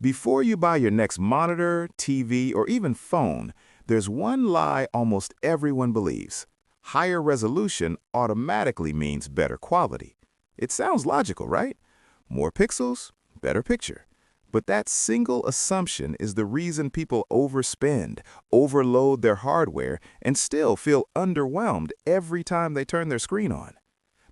Before you buy your next monitor, TV, or even phone, there's one lie almost everyone believes. Higher resolution automatically means better quality. It sounds logical, right? More pixels, better picture. But that single assumption is the reason people overspend, overload their hardware, and still feel underwhelmed every time they turn their screen on.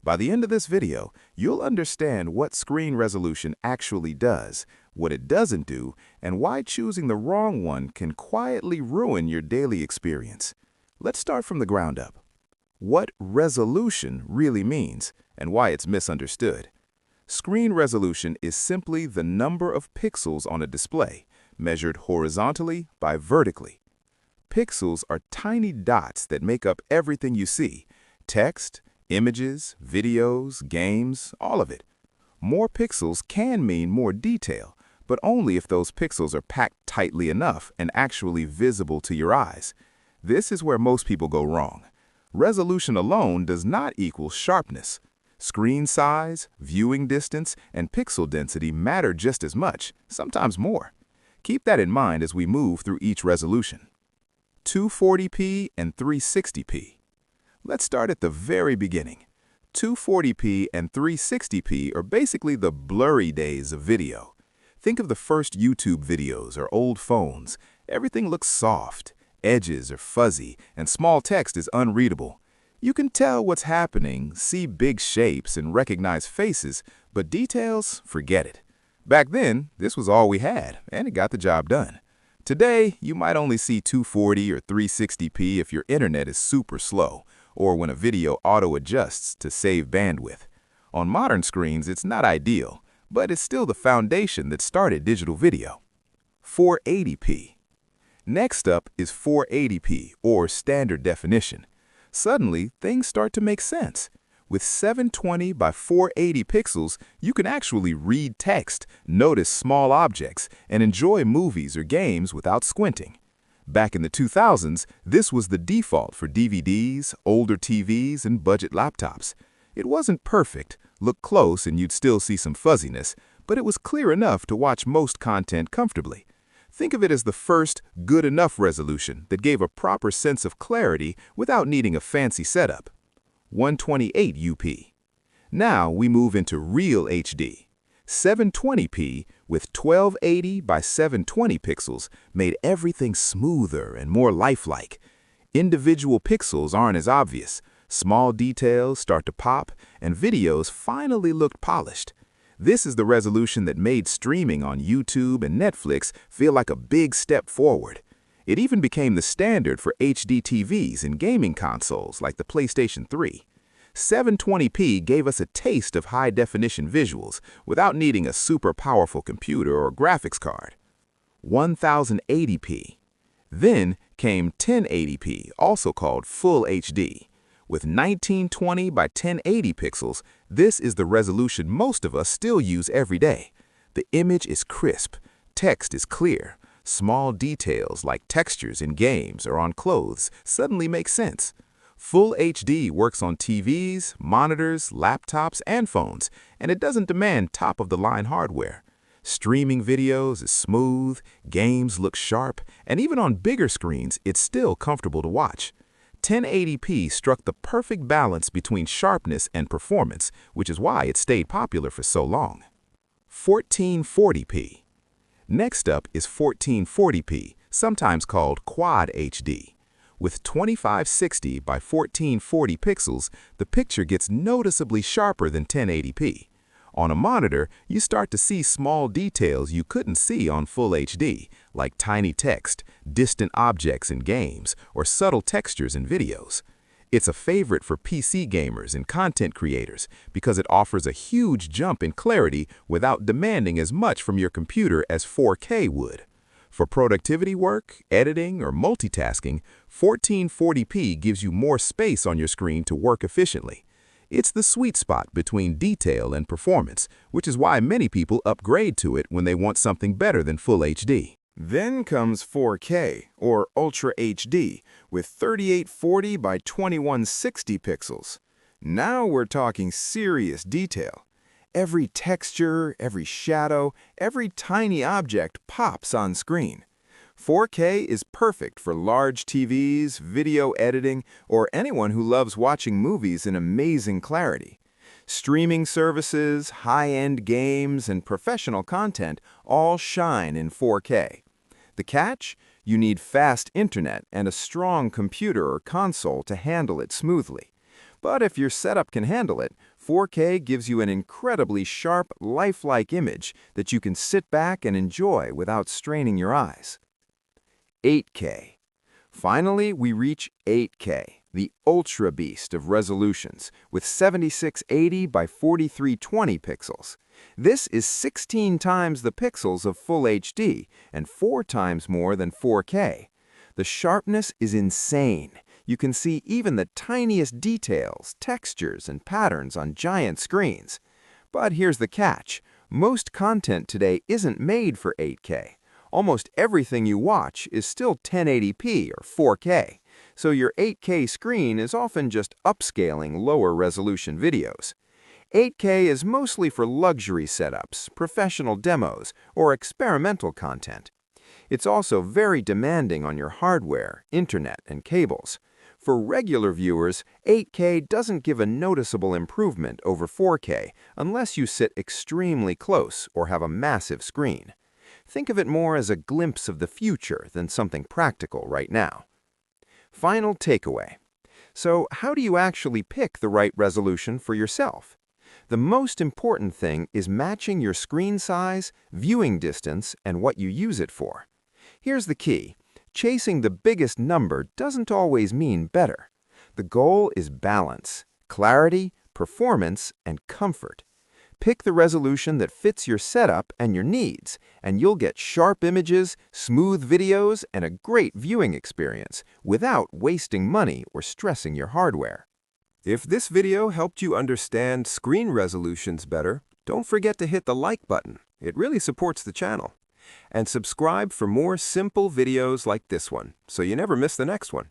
By the end of this video, you'll understand what screen resolution actually does, what it doesn't do, and why choosing the wrong one can quietly ruin your daily experience. Let's start from the ground up. What resolution really means, and why it's misunderstood. Screen resolution is simply the number of pixels on a display, measured horizontally by vertically. Pixels are tiny dots that make up everything you see: text, images, videos, games, all of it. More pixels can mean more detail, but only if those pixels are packed tightly enough and actually visible to your eyes. This is where most people go wrong. Resolution alone does not equal sharpness. Screen size, viewing distance, and pixel density matter just as much, sometimes more. Keep that in mind as we move through each resolution. 240p and 360p. Let's start at the very beginning. 240p and 360p are basically the blurry days of video. Think of the first YouTube videos or old phones. Everything looks soft, edges are fuzzy, and small text is unreadable. You can tell what's happening, see big shapes, and recognize faces, but details, forget it. Back then, this was all we had, and it got the job done. Today, you might only see 240 or 360p if your internet is super slow, or when a video auto-adjusts to save bandwidth. On modern screens, it's not ideal, but it's still the foundation that started digital video. 480p. Next up is 480p, or standard definition. Suddenly, things start to make sense. With 720 by 480 pixels, you can actually read text, notice small objects, and enjoy movies or games without squinting. Back in the 2000s, this was the default for DVDs, older TVs, and budget laptops. It wasn't perfect. Look close and you'd still see some fuzziness, but it was clear enough to watch most content comfortably. Think of it as the first good enough resolution that gave a proper sense of clarity without needing a fancy setup. 128 UP. Now we move into real HD. 720p with 1280 by 720 pixels made everything smoother and more lifelike. Individual pixels aren't as obvious, small details start to pop, and videos finally looked polished. This is the resolution that made streaming on YouTube and Netflix feel like a big step forward. It even became the standard for HD TVs and gaming consoles like the PlayStation 3. 720p gave us a taste of high-definition visuals without needing a super powerful computer or graphics card. 1080p. Then came 1080p, also called Full HD. With 1920 by 1080 pixels, this is the resolution most of us still use every day. The image is crisp, text is clear, small details like textures in games or on clothes suddenly make sense. Full HD works on TVs, monitors, laptops, and phones, and it doesn't demand top-of-the-line hardware. Streaming videos is smooth, games look sharp, and even on bigger screens, it's still comfortable to watch. 1080p struck the perfect balance between sharpness and performance, which is why it stayed popular for so long. 1440p. Next up is 1440p, sometimes called Quad HD. With 2560 by 1440 pixels, the picture gets noticeably sharper than 1080p. On a monitor, you start to see small details you couldn't see on Full HD, like tiny text, distant objects in games, or subtle textures in videos. It's a favorite for PC gamers and content creators because it offers a huge jump in clarity without demanding as much from your computer as 4K would. For productivity work, editing, or multitasking, 1440p gives you more space on your screen to work efficiently. It's the sweet spot between detail and performance, which is why many people upgrade to it when they want something better than Full HD. Then comes 4K, or Ultra HD, with 3840 by 2160 pixels. Now we're talking serious detail. Every texture, every shadow, every tiny object pops on screen. 4K is perfect for large TVs, video editing, or anyone who loves watching movies in amazing clarity. Streaming services, high-end games, and professional content all shine in 4K. The catch? You need fast internet and a strong computer or console to handle it smoothly. But if your setup can handle it, 4K gives you an incredibly sharp, lifelike image that you can sit back and enjoy without straining your eyes. 8K. Finally, we reach 8K, the ultra beast of resolutions, with 7680 by 4320 pixels. This is 16 times the pixels of Full HD and 4 times more than 4K. The sharpness is insane. You can see even the tiniest details, textures, and patterns on giant screens. But here's the catch. Most content today isn't made for 8K. Almost everything you watch is still 1080p or 4K, so your 8K screen is often just upscaling lower resolution videos. 8K is mostly for luxury setups, professional demos, or experimental content. It's also very demanding on your hardware, internet, and cables. For regular viewers, 8K doesn't give a noticeable improvement over 4K unless you sit extremely close or have a massive screen. Think of it more as a glimpse of the future than something practical right now. Final takeaway. So, how do you actually pick the right resolution for yourself? The most important thing is matching your screen size, viewing distance, and what you use it for. Here's the key. Chasing the biggest number doesn't always mean better. The goal is balance, clarity, performance, and comfort. Pick the resolution that fits your setup and your needs, and you'll get sharp images, smooth videos, and a great viewing experience without wasting money or stressing your hardware. If this video helped you understand screen resolutions better, don't forget to hit the like button. It really supports the channel. And subscribe for more simple videos like this one, so you never miss the next one.